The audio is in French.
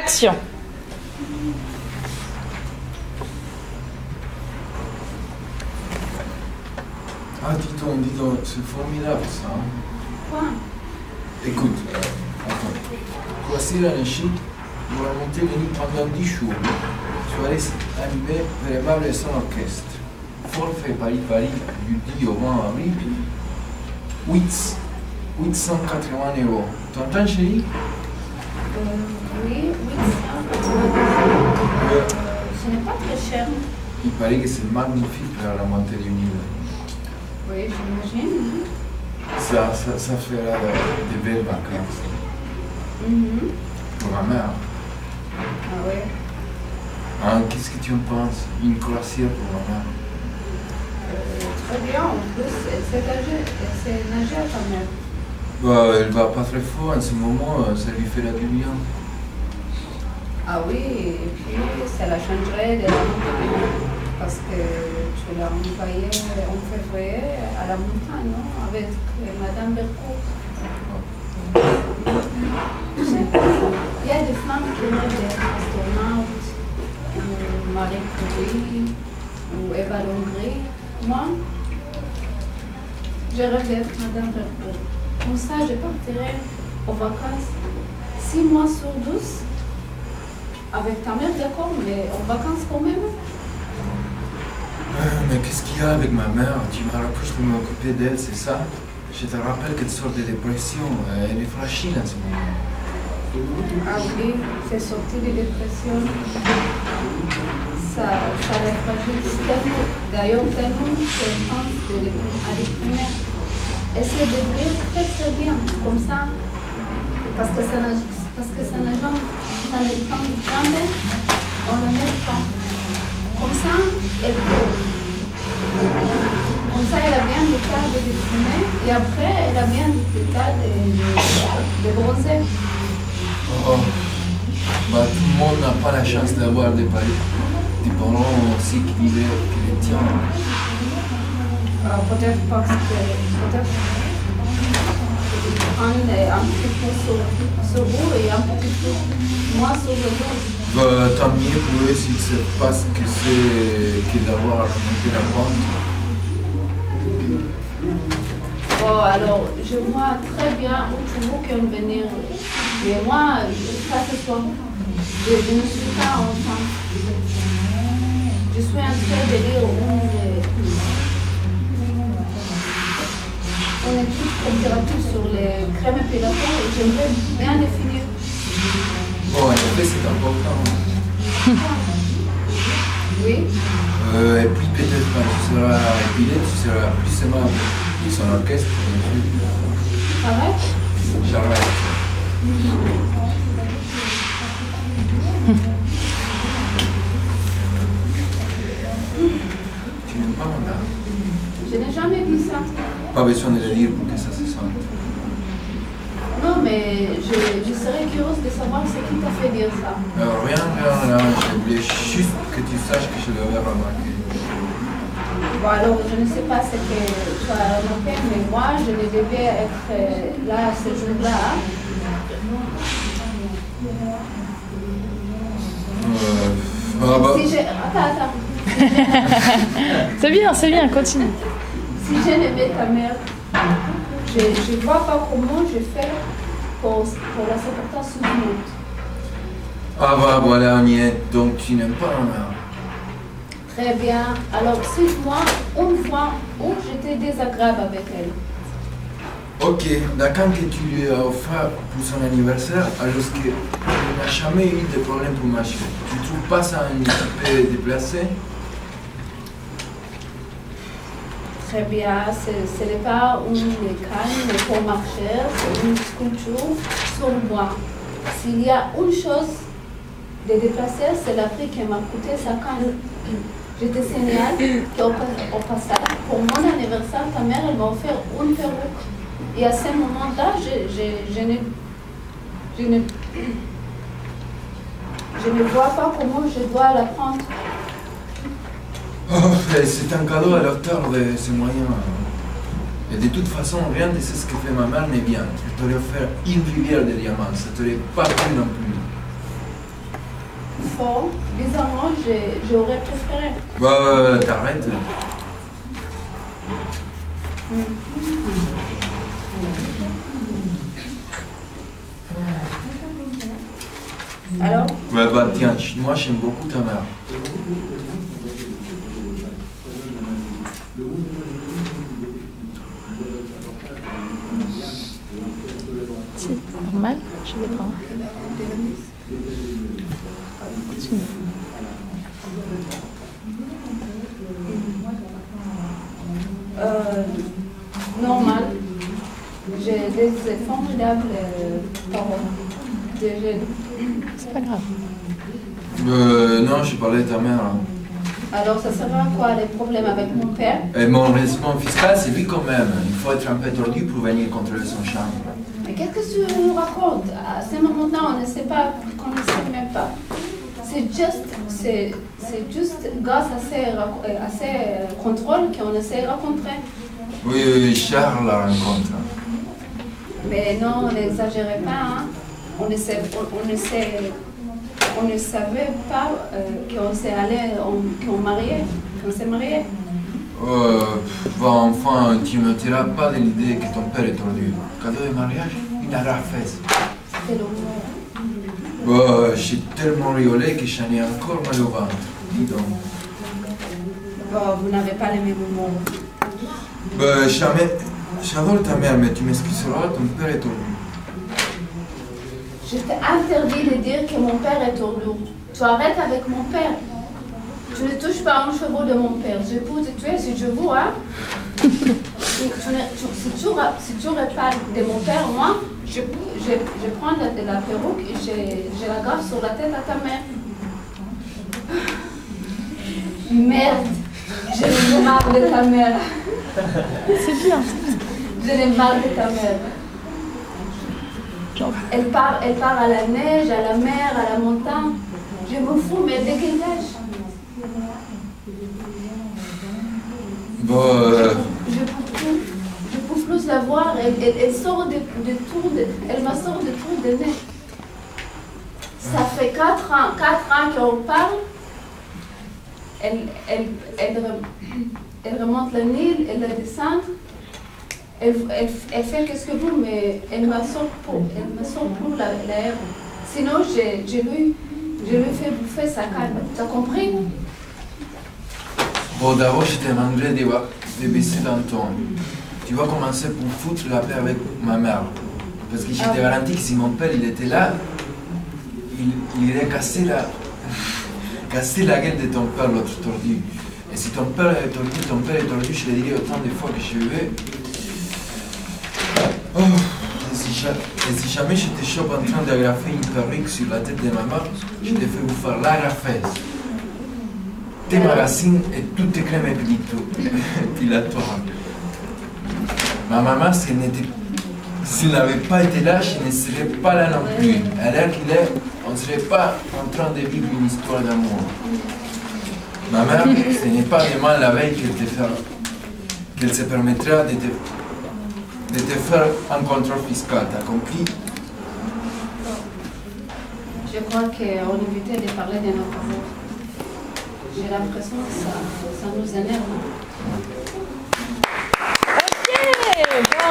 Action. Ah, dis donc, c'est formidable ça. Hein? Quoi? Écoute, attends. Voici la Chine, nous avons monté les nuits pendant 10 jours. Soirée animée véritable et son orchestre. Forfait Paris-Paris du 10 au 20 avril. 880 €. T'entends, chérie? Oui, ce n'est pas très cher. Il paraît que c'est magnifique à la montée du Nil. Oui, j'imagine. Ça fera de belles vacances. Pour ma mère. Ah ouais. Hein, qu'est-ce que tu en penses? Une croisière pour ma mère? Très bien, en plus, elle sait nager à ta mère. Bah, elle va pas très fort en ce moment, ça lui fait la du bien. Ah oui, et puis ça la changerait de la montagne. Parce que tu l'as envoyée en février à la montagne, non? Avec Madame Bercourt. Tu sais, il y a des femmes qui rêvent d'être astronautes, ou Marie Curie, ou Eva Longoria. Moi, je rêve d'être Madame Bercourt. Comme ça, je partirai aux vacances 6 mois sur 12 avec ta mère, d'accord, mais en vacances quand même. Mais qu'est-ce qu'il y a avec ma mère? Tu me rapproches de m'occuper d'elle, c'est ça? Je te rappelle qu'elle sort de dépression, elle est fragile en ce moment. Ah oui, c'est sorti de dépression. Ça la fragilise tellement. D'ailleurs, tellement qu'elle pense à l'exprimer. Essaie de dire très très bien, comme ça, parce que ça n'a jamais, on ne met pas. Comme ça, elle peut. Comme ça, elle a bien le cas de l'exprimer et après, elle a bien le cas de bronzer. Oh, bah, tout le monde n'a pas la chance d'avoir des parents aussi équilibrés que les tiens. Peut-être parce que peut-être un petit peu sur vous et un petit peu moins sur le dos. Bah, tant mieux pour eux s'ils ne savent pas ce que c'est que d'avoir remonté la pente. Bon, alors, je vois très bien où tu veux qu'on venir. Mais moi, pas ce soir. Je ne suis pas enfant. Je suis en train de lire une étude comparative sur les crèmes épilateurs et j'aimerais bien les finir. Bon, en effet, c'est important. Oui. Et puis peut-être quand tu seras épilé, tu seras plus aimable. Et son orchestre, Arrête. j'arrête. Tu n'aimes pas mon art? Je n'ai jamais vu ça. Pas besoin de le dire pour que ça se sente. Non, mais je serais curieuse de savoir ce qui t'a fait dire ça. Rien, je voulais juste que tu saches que je l'avais remarqué. Bon, alors, je ne sais pas ce que tu as remarqué, mais moi, je ne devais être là ce jour-là. Si attends. C'est bien, continue. Si j'aimais ta mère, je ne vois pas comment je fais pour la supporter sous une autre. Ah bah voilà, on y est. Donc tu n'aimes pas mon art? Très bien. Alors, cite-moi une fois où j'étais désagréable avec elle. Ok, d'accord que tu lui as offert pour son anniversaire, alors qu'il n'a jamais eu de problème pour marcher. Tu ne trouves pas ça un peu déplacé? Très bien, ce n'est pas une canne pour marcher, c'est une sculpture sur bois. S'il y a une chose de déplacée, c'est la prix qui m'a coûté sa canne. Je te signale qu'au passage, pour mon anniversaire, ta mère elle m'a offert une perruque. Et à ce moment-là, je ne vois pas comment je dois la prendre. Oh, c'est un cadeau à la hauteur de ses moyens. Et de toute façon, rien de ce que fait ma mère n'est bien. Je t'aurais offert une rivière de diamants, ça t'aurait pas plu non plus. fort. Bizarrement, j'aurais préféré. Bah, t'arrêtes. Alors? Ouais, bah tiens, moi j'aime beaucoup ta mère. C'est normal, je vais prendre. Continue. Normal. J'ai des formidables parents. C'est pas grave. Non, j'ai parlé de ta mère. Hein. Alors, ça sera quoi les problèmes avec mon père? Et mon résident fiscal, c'est lui quand même. Il faut être un peu tordu pour venir contrôler son champ. Mais qu'est-ce que tu nous racontes? À ce moment-là, on ne sait pas, qu'on ne sait même pas. C'est juste grâce à ces contrôles qu'on s'est rencontrés. Oui, Charles la rencontre. Mais non, n'exagérez pas. Hein. On ne savait pas qu'on s'est allé, qu'on s'est marié. Enfin, tu ne tireras pas de l'idée que ton père est tordu. Cadeau de mariage, une rare fesse. C'était l'honneur. J'ai tellement rigolé que j'en ai encore mal au ventre. Dis donc. Vous n'avez pas les mêmes moments. J'adore ta mère, mais tu m'excuseras, ton père est tordu. Je t'ai interdit de dire que mon père est tordu. Tu arrêtes avec mon père. Tu ne touches pas un cheveu de mon père. Je peux te tuer si je veux, hein. Si tu reparles de mon père, moi, je prends la perruque et je la grave sur la tête à ta mère. Merde, je l'ai marre de ta mère. C'est bien. Je l'ai marre de ta mère. Elle part à la neige, à la mer, à la montagne. Je me fous, mais dégage. Je peux plus la voir. Elle sort elle me sort de trous de nez. Ça fait 4 ans qu'on parle. Elle remonte la Nil, elle la descend. Elle fait qu'est-ce que vous, mais elle me sort pour l'air. Sinon, je lui fais bouffer sa canne. Tu as compris? Bon, d'abord, je te demanderai de baisser d'un ton. Tu vas commencer pour foutre la paix avec ma mère. Parce que je te garantis que si mon père il était là, il irait casser la gueule de ton père, l'autre tordu. Et si ton père est tordu, je le dirai autant de fois que je veux. Et si jamais je te chope en train d'agrafer une perruque sur la tête de ma mère, je te fais vous faire l'agrafesse. Tes magazines et toutes tes crèmes épilatoires. Ma maman, s'il n'avait pas été là, je ne serais pas là non plus. À l'heure qu'il est, on ne serait pas en train de vivre une histoire d'amour. Ma mère, ce n'est pas demain la veille qu'elle se permettra de te faire un contrôle fiscal, t'as compris? Je crois qu'on évitait de parler de notre amour. J'ai l'impression que ça nous énerve. Ok, bon,